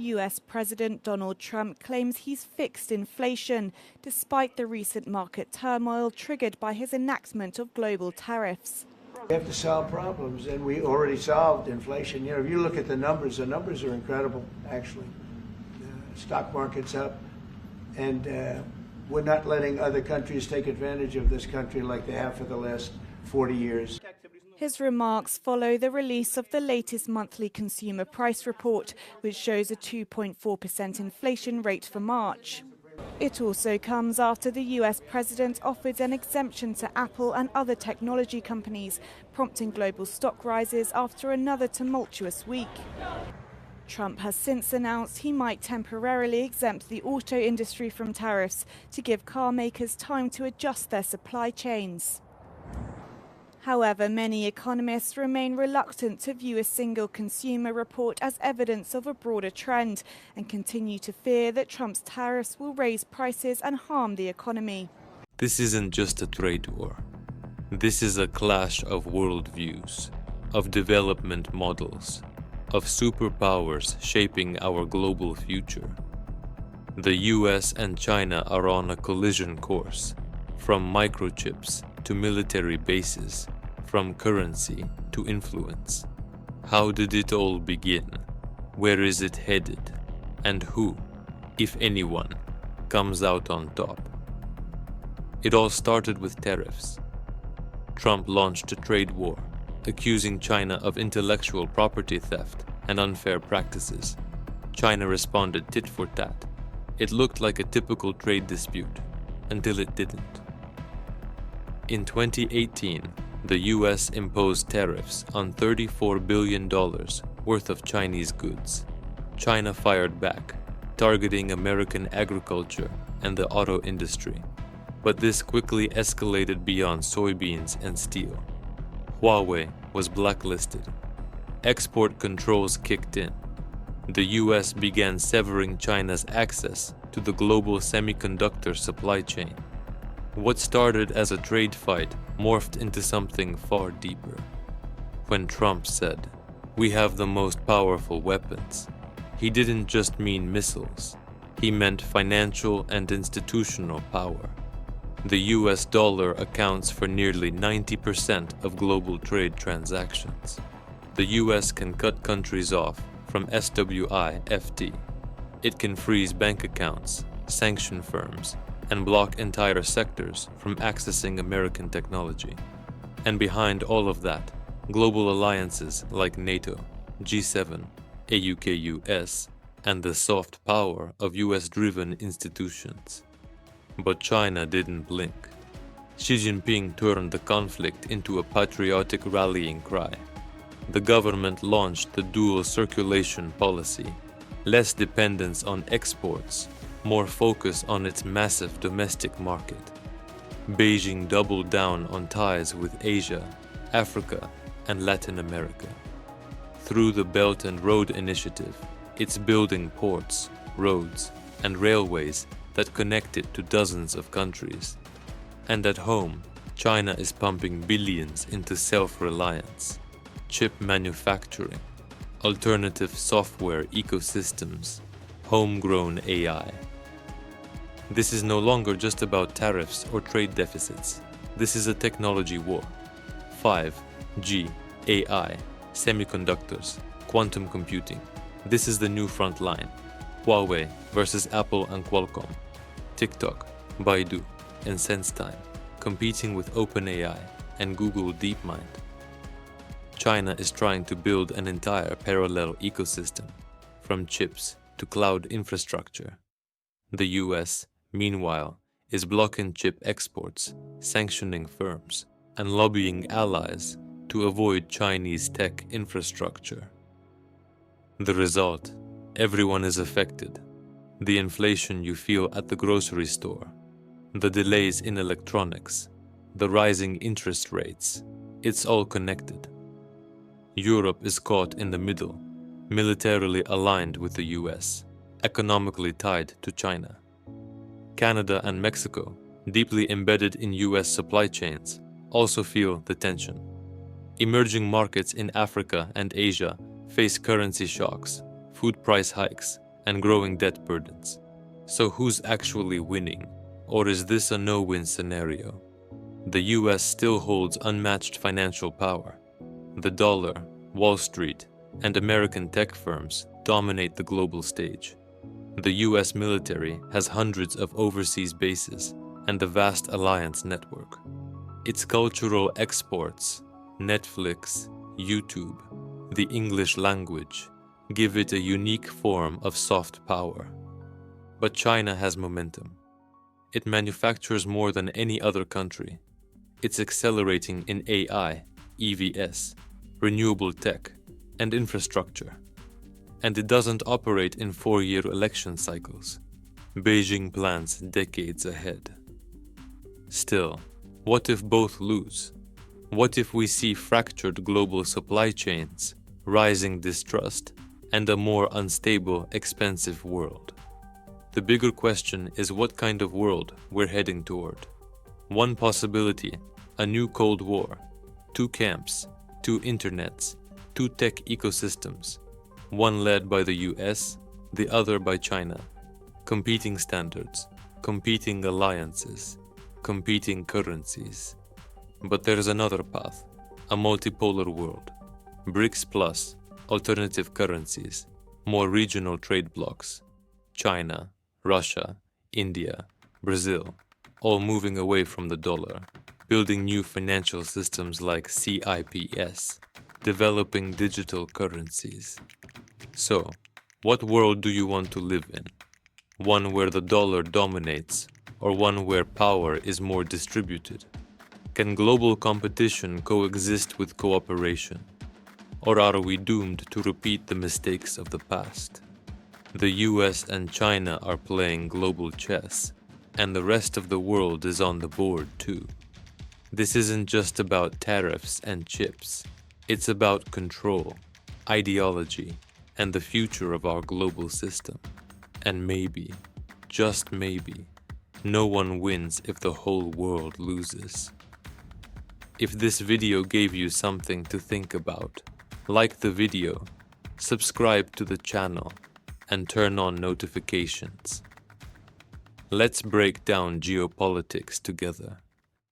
US President Donald Trump claims he's fixed inflation, despite the recent market turmoil triggered by his enactment of global tariffs. We have to solve problems, and we already solved inflation. You know, if you look at the numbers are incredible, actually. The stock market's up, and we're not letting other countries take advantage of this country like they have for the last 40 years. His remarks follow the release of the latest monthly consumer price report, which shows a 2.4% inflation rate for March. It also comes after the US president offered an exemption to Apple and other technology companies, prompting global stock rises after another tumultuous week. Trump has since announced he might temporarily exempt the auto industry from tariffs to give car makers time to adjust their supply chains. However, many economists remain reluctant to view a single consumer report as evidence of a broader trend and continue to fear that Trump's tariffs will raise prices and harm the economy. This isn't just a trade war. This is a clash of worldviews, of development models, of superpowers shaping our global future. The US and China are on a collision course, from microchips to military bases, from currency to influence. How did it all begin? Where is it headed? And who, if anyone, comes out on top? It all started with tariffs. Trump launched a trade war, accusing China of intellectual property theft and unfair practices. China responded tit for tat. It looked like a typical trade dispute, until it didn't. In 2018, the US imposed tariffs on $34 billion worth of Chinese goods. China fired back, targeting American agriculture and the auto industry. But this quickly escalated beyond soybeans and steel. Huawei was blacklisted. Export controls kicked in. The US began severing China's access to the global semiconductor supply chain. What started as a trade fight morphed into something far deeper. When Trump said, "We have the most powerful weapons," he didn't just mean missiles. He meant financial and institutional power. The US dollar accounts for nearly 90% of global trade transactions. The US can cut countries off from SWIFT. It can freeze bank accounts, sanction firms, and block entire sectors from accessing American technology. And behind all of that, global alliances like NATO, G7, AUKUS, and the soft power of US-driven institutions. But China didn't blink. Xi Jinping turned the conflict into a patriotic rallying cry. The government launched the dual circulation policy, less dependence on exports, more focus on its massive domestic market. Beijing doubled down on ties with Asia, Africa, and Latin America. Through the Belt and Road Initiative, it's building ports, roads, and railways that connect it to dozens of countries. And at home, China is pumping billions into self-reliance, chip manufacturing, alternative software ecosystems, homegrown AI. This is no longer just about tariffs or trade deficits. This is a technology war. 5G, AI, semiconductors, quantum computing. This is the new front line. Huawei versus Apple and Qualcomm. TikTok, Baidu, and SenseTime, competing with OpenAI and Google DeepMind. China is trying to build an entire parallel ecosystem, from chips to cloud infrastructure. The US, meanwhile, is blocking chip exports, sanctioning firms, and lobbying allies to avoid Chinese tech infrastructure. The result: everyone is affected. The inflation you feel at the grocery store, the delays in electronics, the rising interest rates, it's all connected. Europe is caught in the middle, militarily aligned with the US, economically tied to China. Canada and Mexico, deeply embedded in US supply chains, also feel the tension. Emerging markets in Africa and Asia face currency shocks, food price hikes, and growing debt burdens. So who's actually winning? Or is this a no-win scenario? The US still holds unmatched financial power. The dollar, Wall Street, and American tech firms dominate the global stage. The US military has hundreds of overseas bases and a vast alliance network. Its cultural exports, Netflix, YouTube, the English language, give it a unique form of soft power. But China has momentum. It manufactures more than any other country. It's accelerating in AI, EVs, renewable tech, and infrastructure. And it doesn't operate in 4-year election cycles. Beijing plans decades ahead. Still, what if both lose? What if we see fractured global supply chains, rising distrust, and a more unstable, expensive world? The bigger question is what kind of world we're heading toward. One possibility, a new Cold War. 2 camps, 2 internets, 2 tech ecosystems, one led by the US, the other by China. Competing standards, competing alliances, competing currencies. But there's another path, a multipolar world. BRICS plus, alternative currencies, more regional trade blocs. China, Russia, India, Brazil, all moving away from the dollar, building new financial systems like CIPS, developing digital currencies. So, what world do you want to live in? One where the dollar dominates, or one where power is more distributed? Can global competition coexist with cooperation? Or are we doomed to repeat the mistakes of the past? The US and China are playing global chess, and the rest of the world is on the board too. This isn't just about tariffs and chips. It's about control, ideology, and the future of our global system. And maybe, just maybe, no one wins if the whole world loses. If this video gave you something to think about, like the video, subscribe to the channel, and turn on notifications. Let's break down geopolitics together.